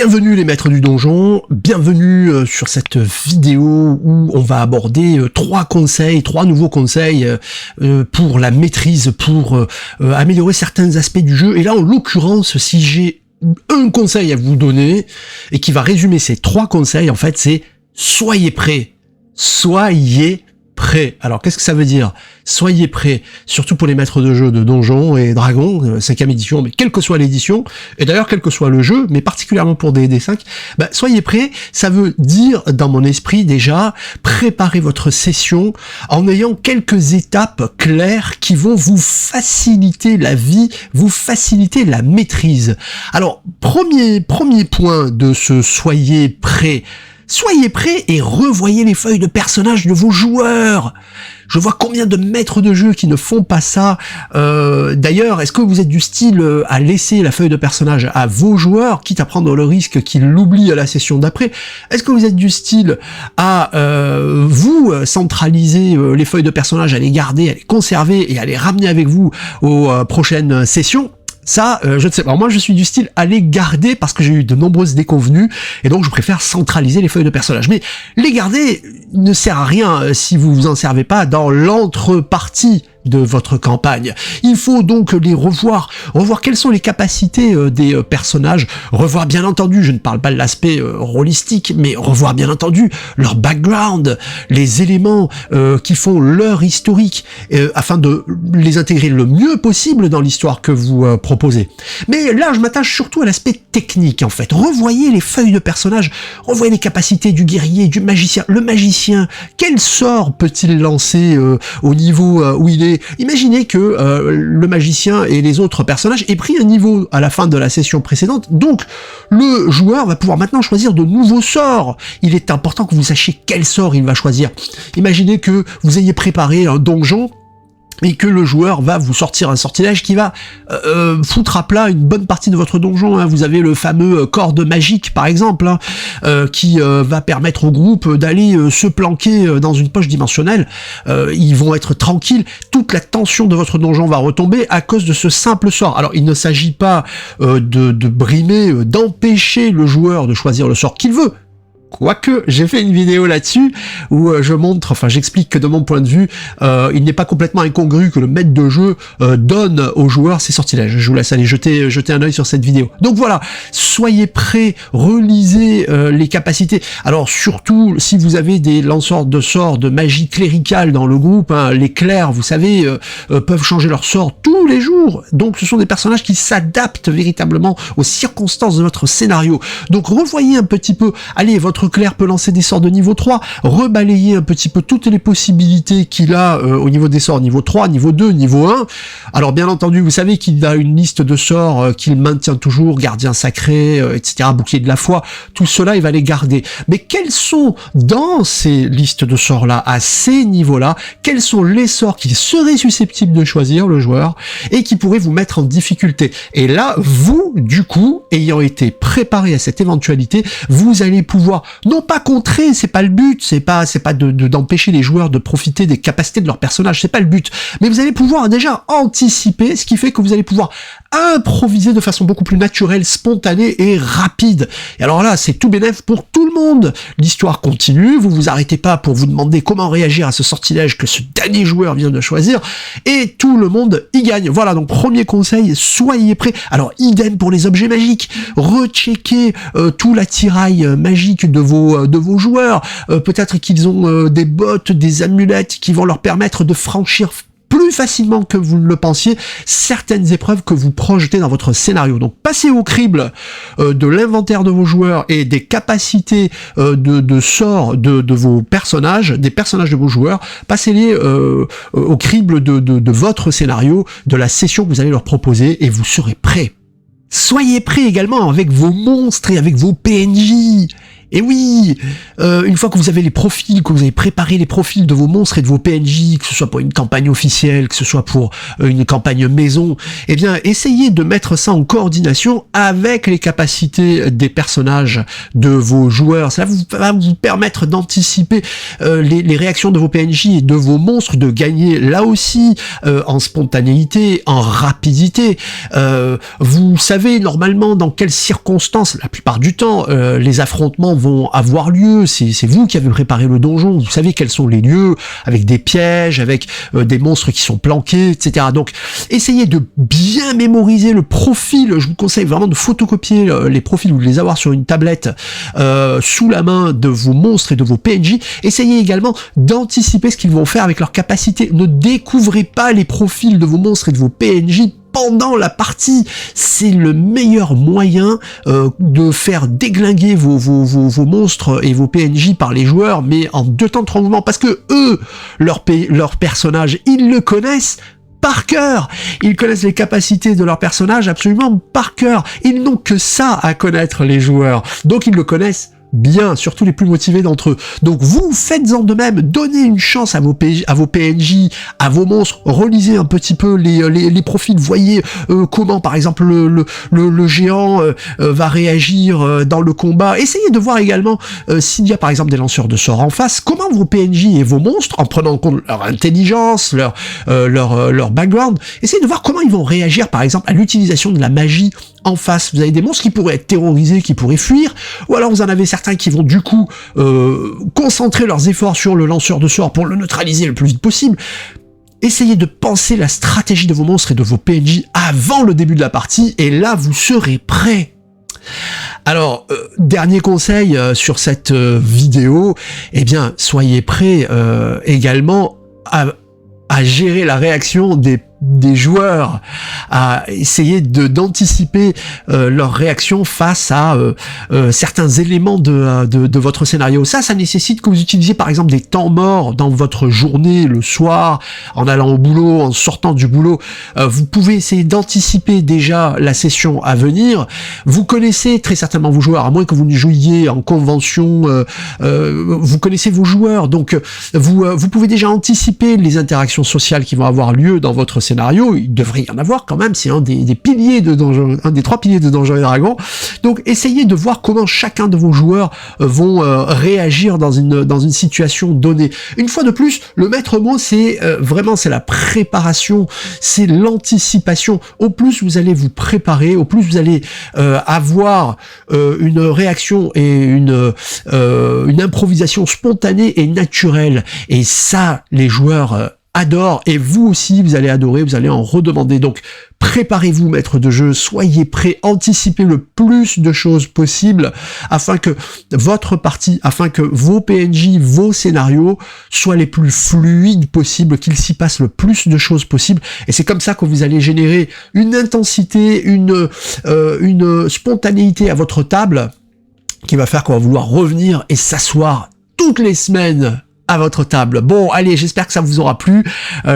Bienvenue les maîtres du donjon, bienvenue sur cette vidéo où on va aborder trois nouveaux conseils pour la maîtrise, pour améliorer certains aspects du jeu. Et là, en l'occurrence, si j'ai un conseil à vous donner et qui va résumer ces trois conseils, en fait, c'est soyez prêts. Soyez prêts. Alors, qu'est-ce que ça veut dire? Soyez prêts, surtout pour les maîtres de jeu de Donjons et Dragons, 5e édition, mais quelle que soit l'édition, et d'ailleurs quel que soit le jeu, mais particulièrement pour D&D 5, soyez prêts, ça veut dire, dans mon esprit déjà, préparez votre session en ayant quelques étapes claires qui vont vous faciliter la vie, vous faciliter la maîtrise. Alors, premier point de ce soyez prêts et revoyez les feuilles de personnages de vos joueurs. Je vois combien de maîtres de jeu qui ne font pas ça. D'ailleurs, est-ce que vous êtes du style à laisser la feuille de personnage à vos joueurs, quitte à prendre le risque qu'ils l'oublient à la session d'après? Est-ce que vous êtes du style à vous centraliser les feuilles de personnage, à les garder, à les conserver et à les ramener avec vous aux prochaines sessions? Ça, je ne sais pas. Alors moi, je suis du style à les garder parce que j'ai eu de nombreuses déconvenues et donc je préfère centraliser les feuilles de personnages. Mais les garder ne sert à rien si vous vous en servez pas dans l'entrepartie de votre campagne. Il faut donc les revoir quelles sont les capacités des personnages, revoir bien entendu, je ne parle pas de l'aspect rôlistique, mais revoir bien entendu leur background, les éléments qui font leur historique, afin de les intégrer le mieux possible dans l'histoire que vous proposez. Mais là, je m'attache surtout à l'aspect technique, en fait. Revoyez les feuilles de personnages, revoyez les capacités du guerrier, du magicien. Le magicien, quel sort peut-il lancer au niveau où il est? Imaginez que le magicien et les autres personnages aient pris un niveau à la fin de la session précédente, donc le joueur va pouvoir maintenant choisir de nouveaux sorts. Il est important que vous sachiez quel sort il va choisir. Imaginez que vous ayez préparé un donjon et que le joueur va vous sortir un sortilège qui va foutre à plat une bonne partie de votre donjon. Hein. Vous avez le fameux corde magique, par exemple, qui va permettre au groupe d'aller se planquer dans une poche dimensionnelle. Ils vont être tranquilles. Toute la tension de votre donjon va retomber à cause de ce simple sort. Alors, il ne s'agit pas de brimer, d'empêcher le joueur de choisir le sort qu'il veut. Quoique, j'ai fait une vidéo là-dessus où j'explique que de mon point de vue, il n'est pas complètement incongru que le maître de jeu donne aux joueurs ses sortilèges. Je vous laisse aller jeter un œil sur cette vidéo. Donc voilà, soyez prêts, relisez les capacités. Alors surtout, si vous avez des lanceurs de sorts de magie cléricale dans le groupe, hein, les clercs, vous savez, peuvent changer leur sort tous les jours. Donc ce sont des personnages qui s'adaptent véritablement aux circonstances de votre scénario. Donc revoyez un petit peu, allez, votre clerc peut lancer des sorts de niveau 3, rebalayez un petit peu toutes les possibilités qu'il a au niveau des sorts niveau 3, niveau 2, niveau 1. Alors bien entendu, vous savez qu'il a une liste de sorts qu'il maintient toujours, gardien sacré, etc., bouclier de la foi, tout cela il va les garder. Mais quels sont dans ces listes de sorts-là, à ces niveaux-là, quels sont les sorts qu'il serait susceptible de choisir, le joueur, et qui pourraient vous mettre en difficulté? Et là, vous, du coup, ayant été préparé à cette éventualité, vous allez pouvoir non pas contrer, c'est pas le but, c'est pas d'empêcher les joueurs de profiter des capacités de leur personnage, c'est pas le but, mais vous allez pouvoir déjà anticiper, ce qui fait que vous allez pouvoir improviser de façon beaucoup plus naturelle, spontanée et rapide. Et alors là, c'est tout bénef pour tout le monde. L'histoire continue, vous vous arrêtez pas pour vous demander comment réagir à ce sortilège que ce dernier joueur vient de choisir, et tout le monde y gagne. Voilà, donc premier conseil, soyez prêts. Alors, idem pour les objets magiques. Recheckez tout l'attirail magique de vos joueurs. Peut-être qu'ils ont des bottes, des amulettes qui vont leur permettre de franchir plus facilement que vous ne le pensiez certaines épreuves que vous projetez dans votre scénario. Donc passez au crible de l'inventaire de vos joueurs et des capacités de sorts de vos personnages, des personnages de vos joueurs, passez-les au crible de votre scénario, de la session que vous allez leur proposer, et vous serez prêts. Soyez prêts également avec vos monstres et avec vos PNJ. Et oui, une fois que vous avez les profils, que vous avez préparé les profils de vos monstres et de vos PNJ, que ce soit pour une campagne officielle, que ce soit pour une campagne maison, eh bien, essayez de mettre ça en coordination avec les capacités des personnages de vos joueurs. Ça va vous permettre d'anticiper les réactions de vos PNJ et de vos monstres, de gagner là aussi en spontanéité, en rapidité. Vous savez normalement dans quelles circonstances, la plupart du temps, les affrontements vont avoir lieu, c'est vous qui avez préparé le donjon, vous savez quels sont les lieux, avec des pièges, avec des monstres qui sont planqués, etc. Donc, essayez de bien mémoriser le profil, je vous conseille vraiment de photocopier les profils ou de les avoir sur une tablette sous la main de vos monstres et de vos PNJ. Essayez également d'anticiper ce qu'ils vont faire avec leurs capacités. Ne découvrez pas les profils de vos monstres et de vos PNJ pendant la partie, c'est le meilleur moyen de faire déglinguer vos monstres et vos PNJ par les joueurs, mais en 2 temps de 3 mouvements, parce que eux, leur personnage, ils le connaissent par cœur. Ils connaissent les capacités de leur personnage absolument par cœur. Ils n'ont que ça à connaître, les joueurs. Donc ils le connaissent bien, surtout les plus motivés d'entre eux. Donc vous faites-en de même, donnez une chance à vos PNJ, à vos monstres, relisez un petit peu les profils, voyez comment par exemple le géant va réagir dans le combat. Essayez de voir également s'il y a par exemple des lanceurs de sorts en face, comment vos PNJ et vos monstres, en prenant en compte leur intelligence, leur background, essayez de voir comment ils vont réagir par exemple à l'utilisation de la magie en face. Vous avez des monstres qui pourraient être terrorisés, qui pourraient fuir, ou alors vous en avez certains qui vont du coup concentrer leurs efforts sur le lanceur de sorts pour le neutraliser le plus vite possible. Essayez de penser la stratégie de vos monstres et de vos PNJ avant le début de la partie, et là vous serez prêts. Alors, dernier conseil sur cette vidéo, eh bien, soyez prêts également à gérer la réaction des joueurs, à essayer d'anticiper leur réaction face à certains éléments de votre scénario. Ça nécessite que vous utilisiez par exemple des temps morts dans votre journée, le soir, en allant au boulot, en sortant du boulot. Vous pouvez essayer d'anticiper déjà la session à venir. Vous connaissez très certainement vos joueurs, à moins que vous ne jouiez en convention, vous connaissez vos joueurs, donc vous pouvez déjà anticiper les interactions sociales qui vont avoir lieu dans votre scénario. Il devrait y en avoir quand même, c'est un des piliers de Donjons, un des 3 piliers de Donjons et Dragons. Donc essayez de voir comment chacun de vos joueurs vont réagir dans une situation donnée. Une fois de plus, le maître mot, c'est vraiment c'est la préparation, c'est l'anticipation. Au plus vous allez vous préparer, au plus vous allez avoir une réaction et une improvisation spontanée et naturelle. Et ça, les joueurs adore, et vous aussi vous allez adorer, vous allez en redemander. Donc préparez-vous, maître de jeu, soyez prêts, anticipez le plus de choses possible afin que votre partie, afin que vos PNJ, vos scénarios soient les plus fluides possibles, qu'il s'y passe le plus de choses possibles, et c'est comme ça que vous allez générer une intensité, une spontanéité à votre table qui va faire qu'on va vouloir revenir et s'asseoir toutes les semaines à votre table. Bon, allez, j'espère que ça vous aura plu,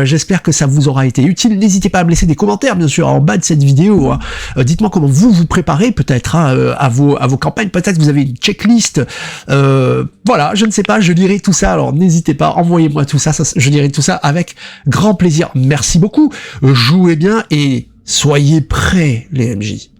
j'espère que ça vous aura été utile. N'hésitez pas à me laisser des commentaires, bien sûr, en bas de cette vidéo. Hein. Dites-moi comment vous préparez, peut-être, hein, à vos campagnes. Peut-être que vous avez une checklist. Voilà, je ne sais pas, je lirai tout ça. Alors, n'hésitez pas, envoyez-moi tout ça, je lirai tout ça avec grand plaisir. Merci beaucoup, jouez bien et soyez prêts, les MJ.